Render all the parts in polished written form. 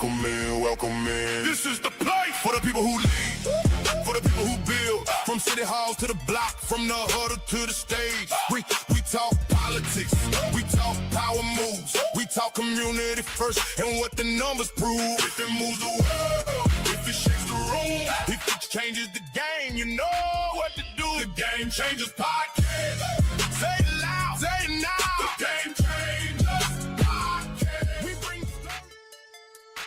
Welcome in, welcome in. This is the place for the people who lead, for the people who build. From city halls to the block, from the huddle to the stage. We talk politics, we talk power moves, we talk community first and what the numbers prove. If it moves the world, if it shakes the room, if it changes the game, you know what to do. The Game Changers Podcast. Say it loud, say it now. The Game Changers Podcast. We bring the story.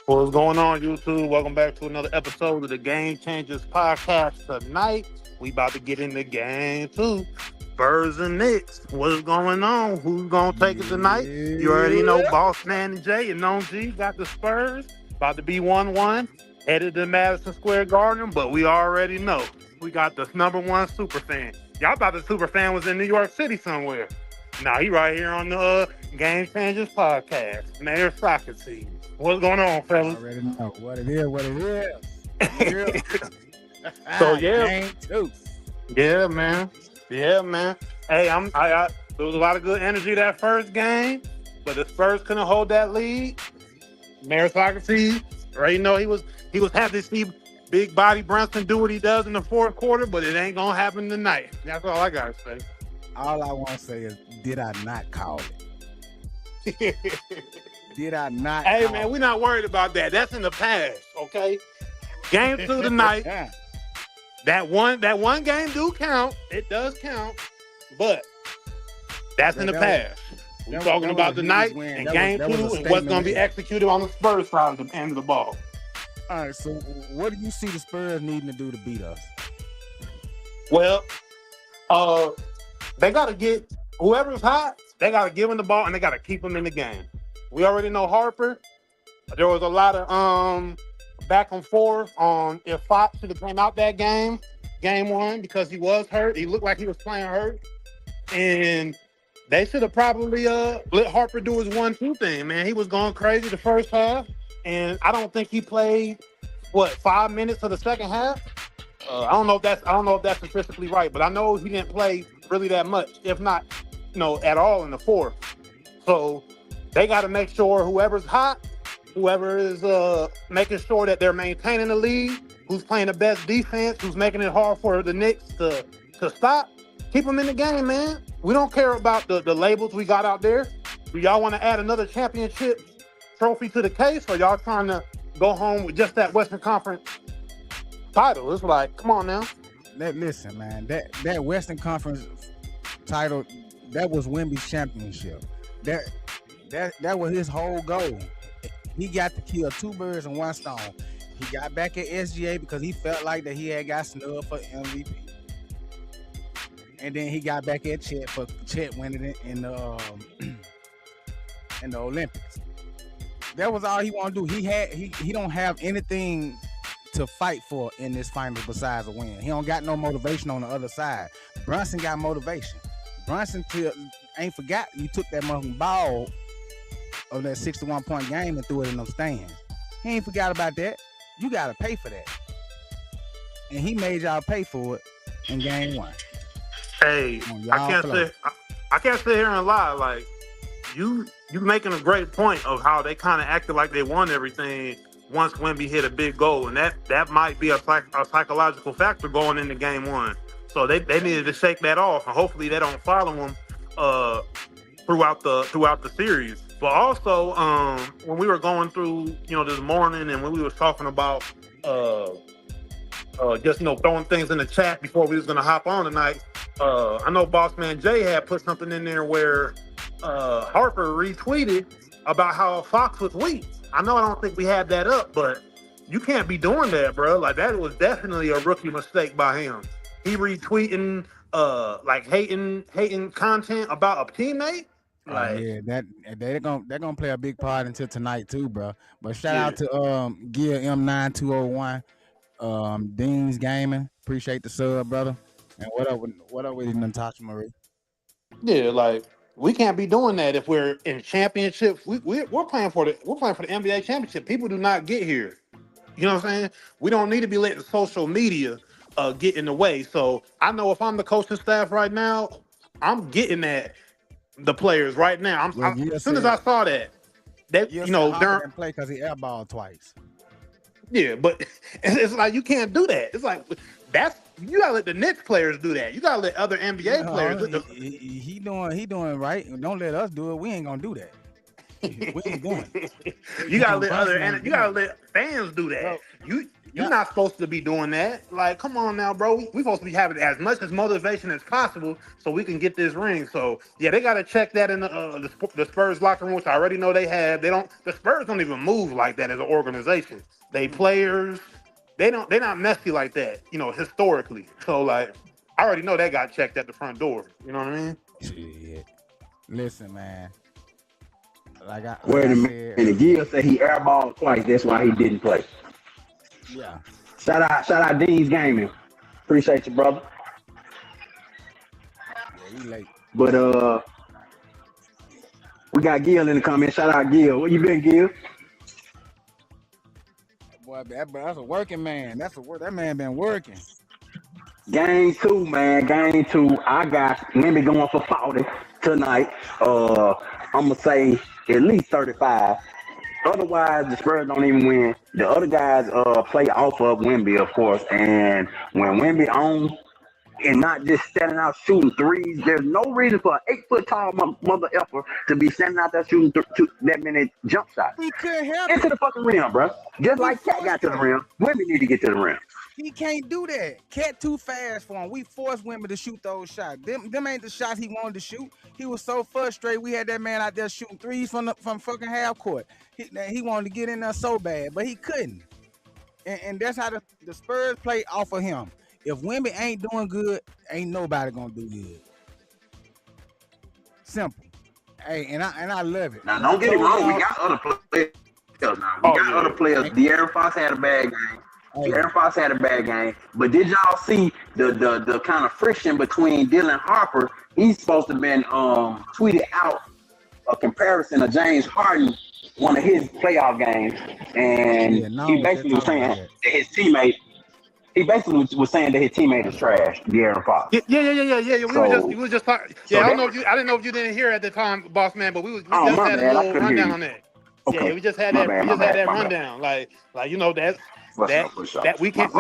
What's going on, YouTube? Welcome back to another episode of the Game Changers Podcast. Tonight, we about to get into game 2. Spurs and Knicks. What's going on? Who's going to take it tonight? You already know Boss Man and Jay and Known G got the Spurs. About to be 1-1. Headed to Madison Square Garden, but we already know. We got the number one super fan. Y'all thought the super fan was in New York City somewhere. Nah, he right here on the Game Changers Podcast. Mayor Socrates. What's going on, fellas? I already know what it is. So, yeah. Game 2. Yeah, man. Hey, there was a lot of good energy that first game, but the Spurs couldn't hold that lead. Mayor Socrates, right? You know, he was happy to see big body Brunson do what he does in the fourth quarter, but it ain't gonna happen tonight. That's all I gotta say. All I want to say is, did I not call it? Did I not? Hey, man, we're not worried about that. That's in the past, okay? Game 2 tonight. That one game do count. It does count, but that's in the past. We're talking about tonight and game 2 and what's going to be executed on the Spurs side of the end of the ball. All right, so what do you see the Spurs needing to do to beat us? Well, they got to get whoever's hot, they got to give him the ball and they got to keep him in the game. We already know Harper. There was a lot of back and forth on if Fox should have came out that game 1, because he was hurt. He looked like he was playing hurt. And they should have probably let Harper do his 1-2 thing, man. He was going crazy the first half. And I don't think he played 5 minutes of the second half. I don't know if that's statistically right, but I know he didn't play really that much, if not, at all in the fourth. So they got to make sure whoever's hot, whoever is making sure that they're maintaining the lead, who's playing the best defense, who's making it hard for the Knicks to stop, keep them in the game, man. We don't care about the labels we got out there. Do y'all want to add another championship trophy to the case, or y'all trying to go home with just that Western Conference title? It's like, come on now. Listen, man, that Western Conference title, that was Wemby's championship. That was his whole goal. He got to kill 2 birds in 1 stone. He got back at SGA because he felt like that he had got snubbed for MVP. And then he got back at Chet winning it in the Olympics. That was all he wanted to do. He don't have anything to fight for in this final besides a win. He don't got no motivation on the other side. Brunson got motivation. Brunson ain't forgot you took that motherfucking ball of that 61-point game and threw it in those stands. He ain't forgot about that. You got to pay for that. And he made y'all pay for it in game 1. Hey, I can't sit here and lie. Like, you making a great point of how they kind of acted like they won everything once Wemby hit a big goal. And that might be a psychological factor going into game 1. So they needed to shake that off. And hopefully they don't follow them throughout the series. But also, when we were going through, this morning, and when we was talking about just throwing things in the chat before we was gonna hop on tonight, I know Boss Man Jay had put something in there where Harper retweeted about how Fox was weak. I don't think we had that up, but you can't be doing that, bro. Like, that was definitely a rookie mistake by him. He retweeting hating content about a teammate. Like, yeah, they're gonna play a big part until tonight too, bro. But shout out to Gear M9201, Dean's Gaming. Appreciate the sub, brother. And what up with Natasha Marie? Yeah, like, we can't be doing that if we're in championships. We're playing for the NBA championship. People do not get here. You know what I'm saying? We don't need to be letting social media get in the way. So I know if I'm the coaching staff right now, I'm getting at the players right now. As soon as I saw that, That You'll you say know, Harper during didn't play because he airballed twice. yeah, but it's like you can't do that. It's like that's you gotta let the Knicks players do that. You gotta let other NBA players. No, he doing right. Don't let us do it. We ain't gonna do that. We ain't doing it. You gotta And let Brunson ain't you gotta doing it. let fans do that. Bro, You're yeah. not supposed to be doing that. Like, come on now, bro. We supposed to be having as much as motivation as possible so we can get this ring. So yeah, they gotta check that in the Spurs locker room, which I already know they have. They don't. The Spurs don't even move like that as an organization. They players, they don't. They're not messy like that. You know, historically. So like, I already know that got checked at the front door. You know what I mean? Shit. Listen, man. Wait a Said, minute. Gill said he airballed twice. That's why he didn't play. yeah. Shout out Dean's Gaming. Appreciate you, brother. Yeah, we late. But we got Gill in the comments. Shout out Gill. Where you been, Gill? Boy, that's a working man. That man been working. Game 2, man. Game 2. I got Wemby going for 40 tonight. I'm gonna say at least 35. Otherwise, the Spurs don't even win. The other guys play off of Wemby, of course. And when Wemby on and not just standing out shooting threes, there's no reason for an 8 foot tall mother effer to be standing out there shooting that many jump shots. He couldn't help Into it. the fucking rim, bro. Just like Cat got to the rim. Wemby need to get to the rim. He can't do that. Cat too fast for him. We forced women to shoot those shots. Them ain't the shots he wanted to shoot. He was so frustrated. We had that man out there shooting threes from fucking half court. He wanted to get in there so bad, but he couldn't. And that's how the Spurs play off of him. If Wemby ain't doing good, ain't nobody gonna do good. Simple. Hey, and I love it. Now, don't get me wrong. We got other players now. We got other players. De'Aaron Fox had a bad game. De'Aaron Fox had a bad game. But did y'all see the kind of friction between Dylan Harper? He's supposed to have been tweeted out a comparison of James Harden, one of his playoff games, and he basically was saying that his teammate. He basically was saying that his teammate is trash, De'Aaron Fox. Yeah. We was just talking. Yeah, I didn't know if you didn't hear at the time, boss man, but we just had a little rundown on that. Okay. Yeah, we just had that rundown. Like you know that we can't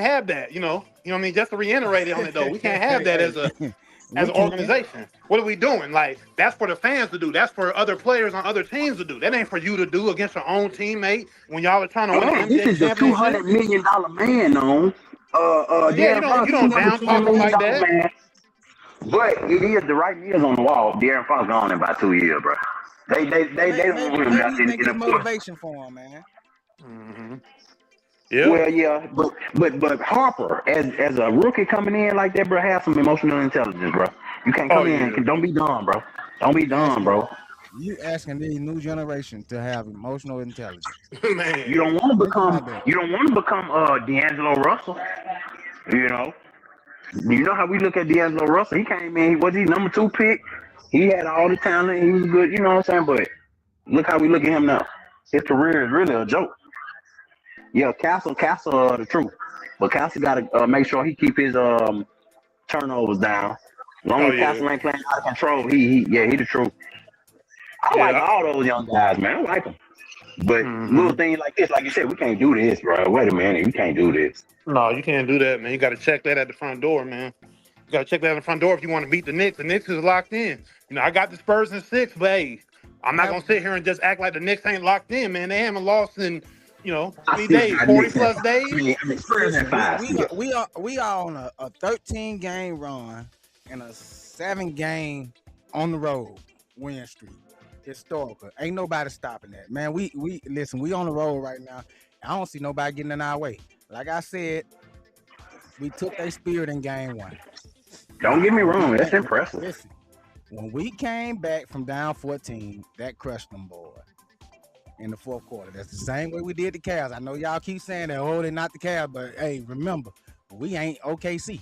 have that. You know what I mean. Just to reiterate it on it though, we can't have that as an organization. What are we doing? Like that's for the fans to do. That's for other players on other teams to do. That ain't for you to do against your own teammate when y'all are trying to win an NBA this is the $200 million man on. You don't down talk him like that. Man. But it is the right years on the wall. De'Aaron Fox gone in about 2 years, bro. They don't want him nothing in the motivation for him, man. Mm-hmm. Yeah. Well, yeah, but Harper, as a rookie coming in like that, bro, have some emotional intelligence, bro. You can't come in. Don't be dumb, bro. Don't be dumb, bro. You asking the new generation to have emotional intelligence. Man, you don't want to become D'Angelo Russell. You know how we look at D'Angelo Russell. He came in. Was he number 2 pick? He had all the talent. He was good. You know what I'm saying? But look how we look at him now. His career is really a joke. Yeah, Castle, the truth. But Castle got to make sure he keep his turnovers down. As long as Castle ain't playing out of control, he the truth. I like all those young guys, man. I like them. But little things like this, like you said, we can't do this, bro. Wait a minute, we can't do this. No, you can't do that, man. You got to check that at the front door, man. You got to check that at the front door if you want to beat the Knicks. The Knicks is locked in. You know, I got the Spurs in 6, but hey, I'm not going to sit here and just act like the Knicks ain't locked in, man. They haven't lost in, 3 days, 40-plus days. I mean, Spurs in 5. We are on a 13-game run and a 7-game on the road win streak. Historical. Ain't nobody stopping that, man. We listen. We on the road right now. I don't see nobody getting in our way. Like I said, we took their spirit in game 1. Don't get me wrong. That's impressive. Listen, when we came back from down 14, that crushed them, boy. In the 4th quarter. That's the same way we did the Cavs. I know y'all keep saying that, they're not the Cavs, but hey, remember, we ain't OKC.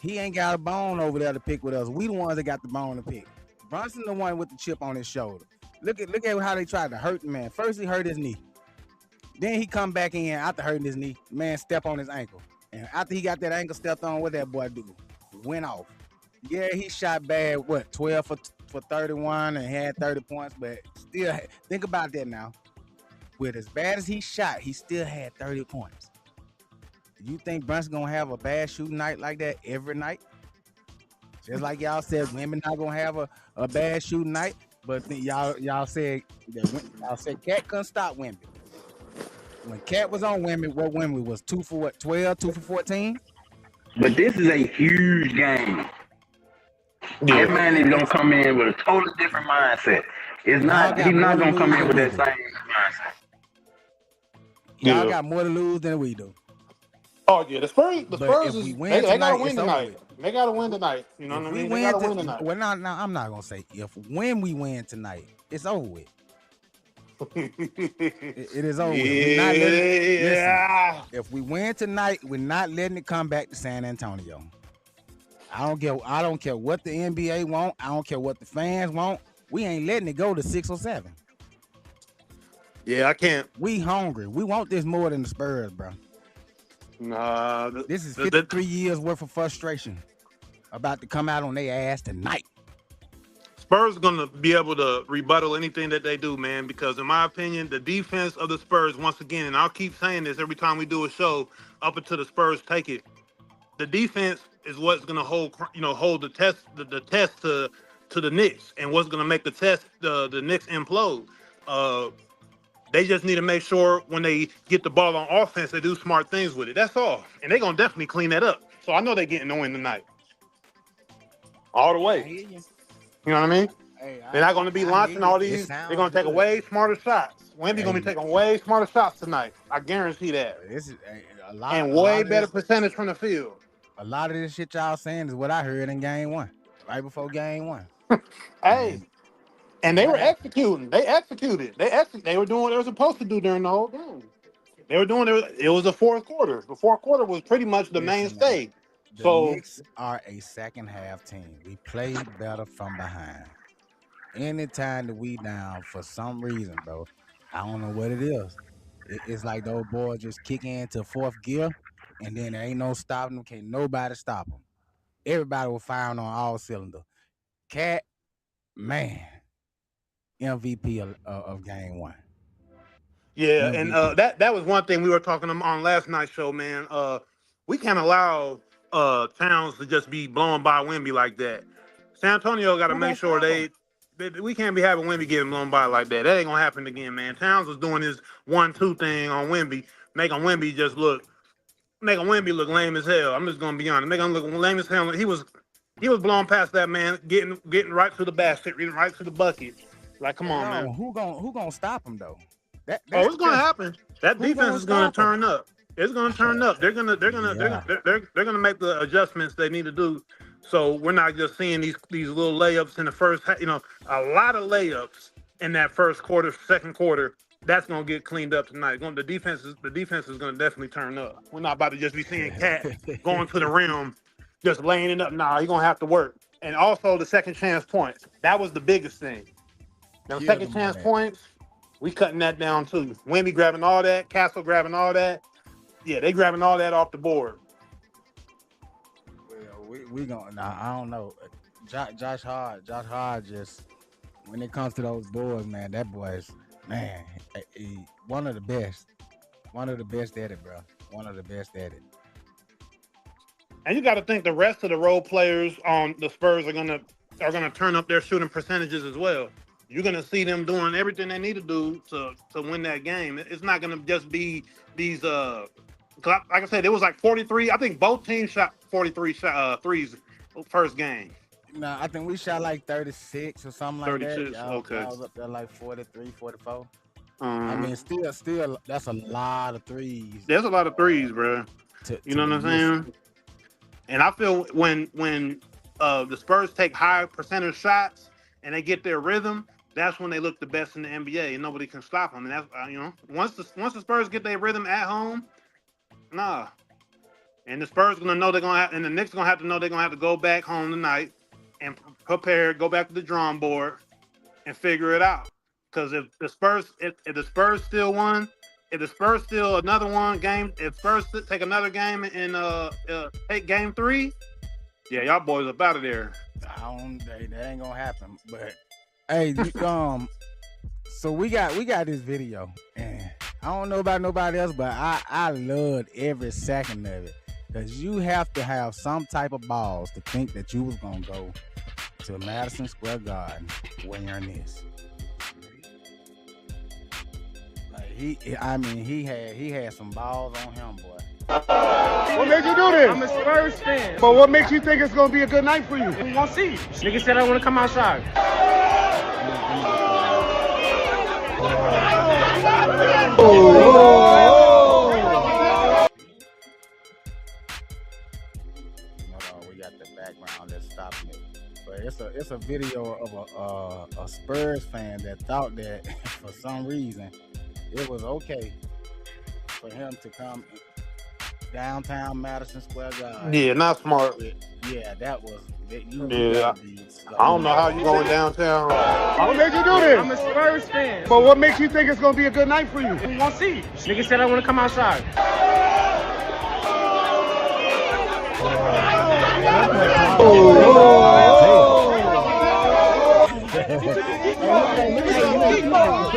He ain't got a bone over there to pick with us. We the ones that got the bone to pick. Brunson the one with the chip on his shoulder. Look at how they tried to hurt the man. First he hurt his knee. Then he come back in after hurting his knee. Man step on his ankle. And after he got that ankle stepped on, what that boy do? Went off. Yeah, he shot bad, 12 for 31 and had 30 points, but still think about that now. With as bad as he shot, he still had 30 points. You think Brunson gonna have a bad shooting night like that every night? Just like y'all said, women not gonna have a bad shooting night, but y'all said Cat couldn't stop Wemby. When Cat was on Wemby, what Wemby was 2 for what? 12, 2 for 14. But this is a huge game. That man is gonna come in with a totally different mindset. It's not. He's not gonna come in with that same mindset. Y'all got more to lose than we do. Oh yeah, the Spurs they gotta win tonight. They gotta win tonight. You know what I mean? They gotta win tonight. Well, now I'm not gonna say when we win tonight, it's over with. it is over. Yeah. Listen, if we win tonight, we're not letting it come back to San Antonio. I don't care what the NBA want. I don't care what the fans want. We ain't letting it go to 6 or 7. Yeah, I can't. We hungry. We want this more than the Spurs, bro. Nah, this is 53 years worth of frustration about to come out on their ass tonight. Spurs are going to be able to rebuttal anything that they do, man, because in my opinion, the defense of the Spurs, once again, and I'll keep saying this every time we do a show up until the Spurs take it, the defense is what's going to hold the test to the Knicks, and what's going to make the Knicks implode. They just need to make sure when they get the ball on offense, they do smart things with it. That's all. And they're going to definitely clean that up. So I know they're getting the win tonight. All the way. You know what I mean? Hey, they're not going to be launching all these. They're going to take way smarter shots. Wemby's going to be taking way smarter shots tonight. I guarantee that. This is way better percentage from the field. A lot of this shit y'all saying is what I heard in game 1, right before game 1. Hey. And they were executing. They executed. They were doing what they were supposed to do during the whole game. They were doing it. It was the fourth quarter. The fourth quarter was pretty much the mainstay. The Knicks are a second half team. We play better from behind. Anytime that we down for some reason, bro, I don't know what it is. It's like those boys just kick into fourth gear, and then there ain't no stopping them. Can't nobody stop them. Everybody was firing on all cylinders. Cat, man. MVP of game 1. Yeah, MVP. and that was one thing we were talking on last night's show, man. We can't allow Towns to just be blown by Wemby like that. San Antonio got to make sure we can't be having Wemby getting blown by like that. That ain't gonna happen again, man. Towns was doing his 1-2 thing on Wemby, making Wemby look lame as hell. I'm just gonna be honest, making him look lame as hell. He was blowing past that man, getting right to the basket, right to the bucket. Like, come on, man. Who gonna stop him though? It's gonna happen. That defense is gonna turn up. It's gonna turn up. They're gonna make the adjustments they need to do. So we're not just seeing these little layups in the first. A lot of layups in that first quarter, second quarter. That's gonna get cleaned up tonight. The defense is gonna definitely turn up. We're not about to just be seeing Cat going to the rim, just laying it up. Nah, you're gonna have to work. And also the second chance points. That was the biggest thing. Now, second chance points, we cutting that down too. Wemby grabbing all that, Castle grabbing all that. Yeah, they grabbing all that off the board. Well, we gonna. Nah, I don't know. Josh Hart just when it comes to those boards, man, that boy is one of the best at it, bro. One of the best at it. And you got to think the rest of the role players on the Spurs are gonna turn up their shooting percentages as well. You're gonna see them doing everything they need to do to win that game. It's not gonna just be these. Like I said, it was like 43. I think both teams shot 43 threes first game. No, I think we shot like 36 or something like 36, that. okay. I was up there like 43, 44. I mean, still, that's a lot of threes. There's a lot of threes, bro. You know what I'm saying? And I feel when the Spurs take high percentage shots and they get their rhythm, that's when they look the best in the NBA, and nobody can stop them. And that's once the Spurs get their rhythm at home, nah. And the Spurs gonna know they're gonna have, and the Knicks gonna have to know they're gonna have to go back home tonight and prepare, go back to the drawing board, and figure it out. Because if the Spurs still won, if the Spurs still another one game, if Spurs take another game and take game 3, Yeah, y'all boys up out of there. That ain't gonna happen. But hey, so we got this video, and I don't know about nobody else, but I loved every second of it. Because you have to have some type of balls to think that you was gonna go to Madison Square Garden wearing this. Like he had some balls on him, boy. What made you do this? I'm a Spurs fan. But what makes you think it's gonna be a good night for you? We gonna see. Nigga said I want to come outside. We got the background. Let's stop it. But it's a video of a Spurs fan that thought that for some reason it was okay for him to come downtown Madison Square Garden. Yeah, not smart. Yeah, that was. I don't know how you going downtown. What made you do this? I'm a Spurs fan. But what makes you think it's gonna be a good night for you? We gonna see. Nigga said I want to come outside.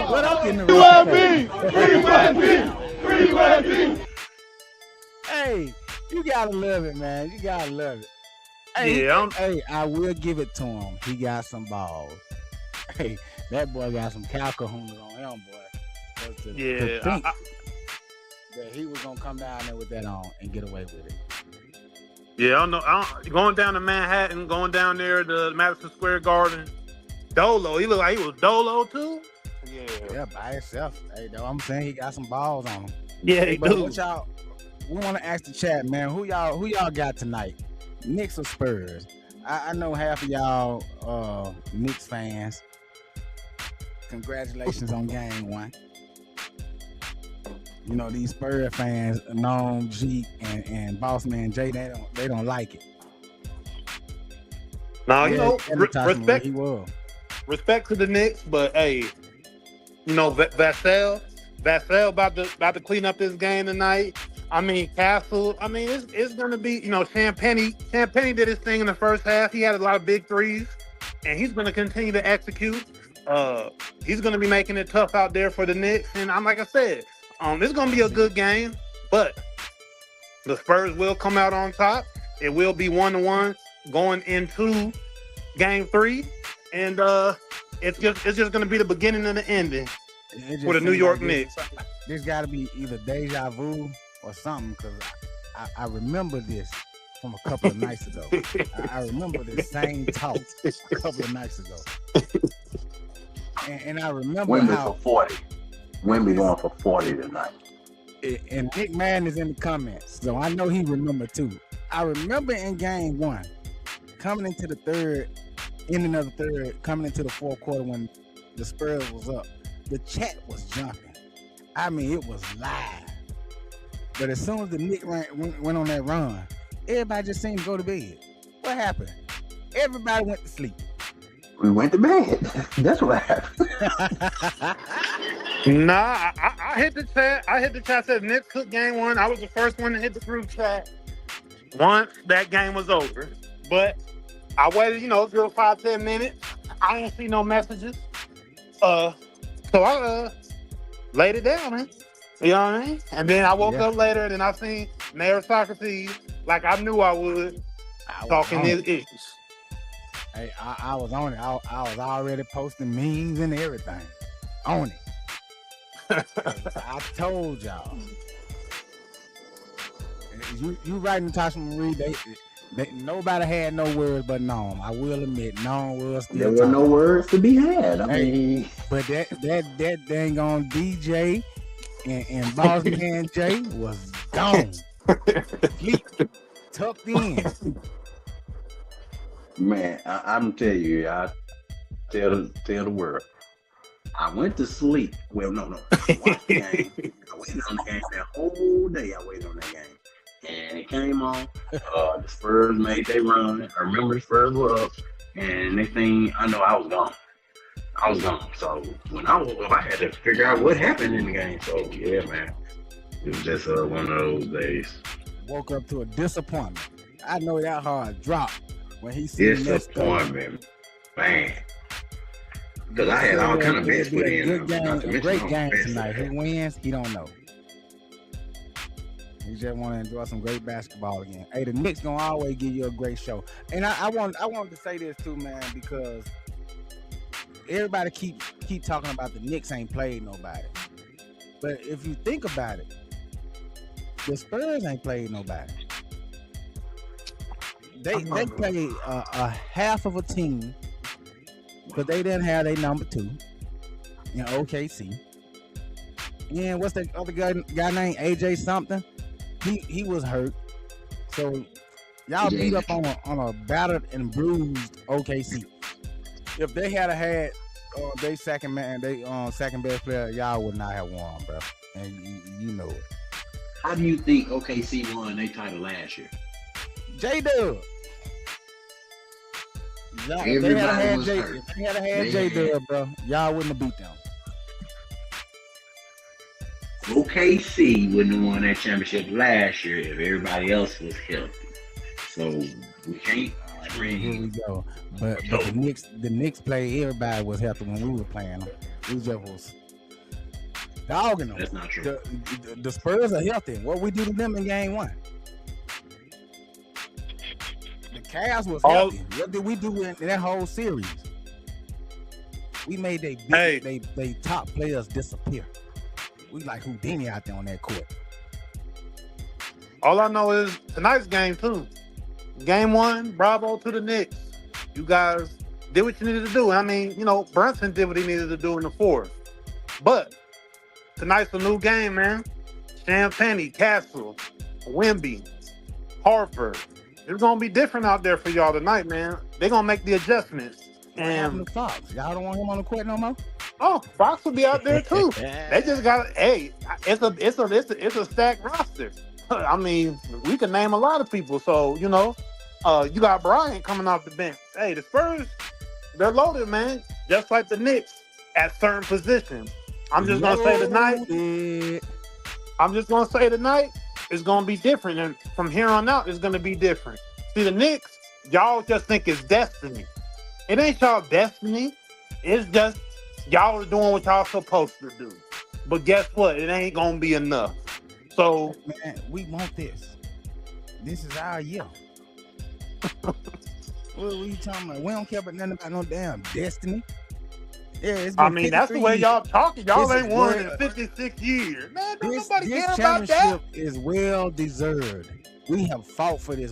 What up in the wemby. Hey, you gotta love it, man. You gotta love it. Hey, Yeah, hey, I will give it to him. He got some balls. Hey, that boy got some cow kahunas on him, boy. To think that he was gonna come down there with that on and get away with it. Yeah, I don't know. Going down to Manhattan, going down there to Madison Square Garden. Dolo, he looked like he was Dolo too. Yeah, by himself. Hey, though, I'm saying he got some balls on him. Yeah, Hey, he but do. what y'all? We want to ask the chat, man. Who y'all got tonight? Knicks or Spurs? I know half of y'all Knicks fans. Congratulations on game 1. You know, these Spurs fans, Nom, G, and Boss Man Jay, they don't like it. Now, you know, respect. He was. Respect to the Knicks, but hey, you know, Vassell about to clean up this game tonight. I mean, Castle. I mean, it's gonna be, you know, Champagny did his thing in the first half. He had a lot of big threes, and he's gonna continue to execute. He's gonna be making it tough out there for the Knicks, and like I said, it's gonna be a good game, but the Spurs will come out on top. It will be 1-1 going into game 3, and it's just gonna be the beginning and the ending for the New York Knicks. There's got to be either deja vu or something, because I remember this from a couple of nights ago. I remember this same talk a couple of nights ago, and I remember Wemby how for 40. Wemby going for 40 tonight. and Nick Mann is in the comments, so I know he remembered too. I remember in game 1, coming into the third, ending of the third, coming into the fourth quarter when the Spurs was up, the chat was jumping. I mean, it was live. But as soon as the Knicks went on that run, everybody just seemed to go to bed. What happened? Everybody went to sleep. We went to bed. That's what happened. Nah, I hit the chat. Said Knicks took game 1. I was the first one to hit the group chat once that game was over. But I waited, you know, 5-10 minutes. I didn't see no messages. So I laid it down, man. You know what I mean? And then I woke up later, and I seen Mayor Socrates, like I knew I would, talking his issues. Hey, I was on it. I was already posting memes and everything. On it. I told y'all. You right, Natasha Marie. They nobody had no words but Nom. I will admit, Nom was still There were no words to be had. I mean, but that dang on DJ and Boss Man Jay was gone. He tucked in. man, I'm telling you, I tell the world. I went to sleep. Well, no. I watched the game. I waited on the game that whole day. I waited on that game. And it came on. The Spurs made their run. I remember the Spurs were up. And next thing I know, I was gone. So when I woke up, I had to figure out what happened in the game. So yeah, man. It was just one of those days. Woke up to a disappointment. I know that hard drop when he see Disappointment, man. Because I had all kind of bets put in. A great game tonight. Who wins? He don't know. He just want to enjoy some great basketball again. Hey, the Knicks gonna always give you a great show. And I wanted to say this too, man, because everybody keep talking about the Knicks ain't played nobody. But if you think about it, the Spurs ain't played nobody. They played a half of a team, but they didn't have their number 2 in OKC. And what's that other guy named AJ something? He was hurt. So y'all beat up on a battered and bruised OKC. If they had they second best player, y'all would not have won, bro. And you know it. How do you think OKC won their title last year? J-Dub. If they had had J-Dub, bro, y'all wouldn't have beat them. OKC wouldn't have won that championship last year if everybody else was healthy. So we can't scream. Here we go. But the Knicks play, everybody was healthy when we were playing them. We just was dogging them. That's not true. The Spurs are healthy. What we do to them in game 1? The Cavs was healthy. What did we do in that whole series? We made they top players disappear. We like Houdini out there on that court. All I know is tonight's game 2. Game 1, bravo to the Knicks. You guys did what you needed to do. I mean, Brunson did what he needed to do in the 4th. But tonight's a new game, man. Champagne, Castle, Wemby, Harper. It's going to be different out there for y'all tonight, man. They're going to make the adjustments. And Fox, y'all don't want him on the court no more? Oh, Fox will be out there too. They just got it's a stacked roster. I mean, we can name a lot of people. So, you got Bryant coming off the bench. Hey, the Spurs, they're loaded, man. Just like the Knicks at certain positions. I'm just gonna say tonight it's gonna be different. And from here on out, it's gonna be different. See, the Knicks, y'all just think it's destiny. It ain't y'all destiny. It's just y'all are doing what y'all supposed to do. But guess what? It ain't gonna be enough. So, man, we want this. This is our year. What are you talking about? We don't care about nothing about no damn destiny. Yeah, it's been that's the way y'all talking. Y'all ain't won in 56 years. Man, don't nobody care about that. This championship is well deserved. We have fought for this.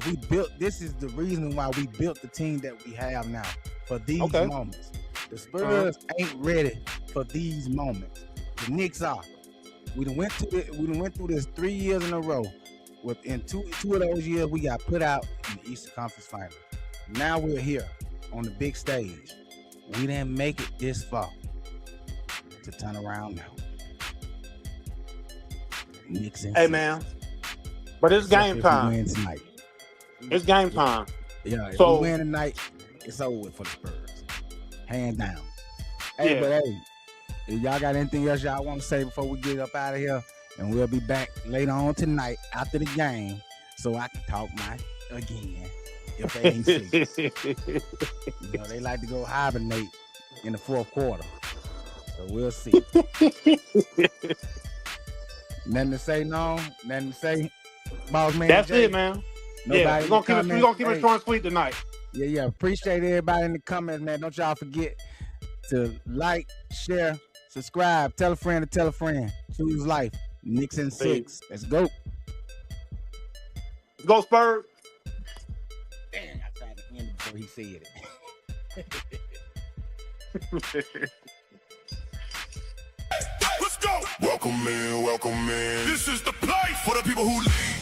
This is the reason why we built the team that we have now for these moments. The Spurs ain't ready for these moments. The Knicks are. We done went through this 3 years in a row. Within two of those years, we got put out in the Eastern Conference Finals. Now we're here on the big stage. We didn't make it this far to turn around now. Knicks and Six. Man, but it's game time. We win tonight. It's game time. Yeah, if we win tonight, it's over with for the Spurs. Hands down. Hey, but if y'all got anything else y'all want to say before we get up out of here, and we'll be back later on tonight after the game so I can talk again. If they ain't sick. They like to go hibernate in the 4th quarter. So we'll see. Nothing to say, nothing to say. Boss man. That's Jay. it, man. We're gonna keep it short and sweet tonight. Yeah. Appreciate everybody in the comments, man. Don't y'all forget to like, share, subscribe, tell a friend to tell a friend. Choose life. Knicks and 6. Let's go. Let's go, Spurs. Dang, I tried to end it before he said it. Let's go. Welcome in. This is the place for the people who lead,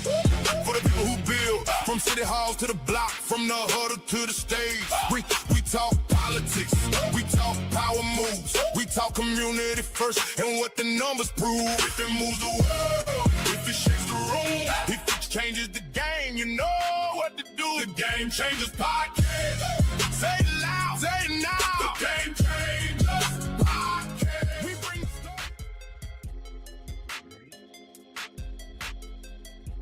for the people who build. From city halls to the block, from the huddle to the stage. We talk politics, we talk power moves, we talk community first and what the numbers prove. If it moves the world, if it shakes the room, if it changes the game, you know what to do. The Game Changers Podcast. Say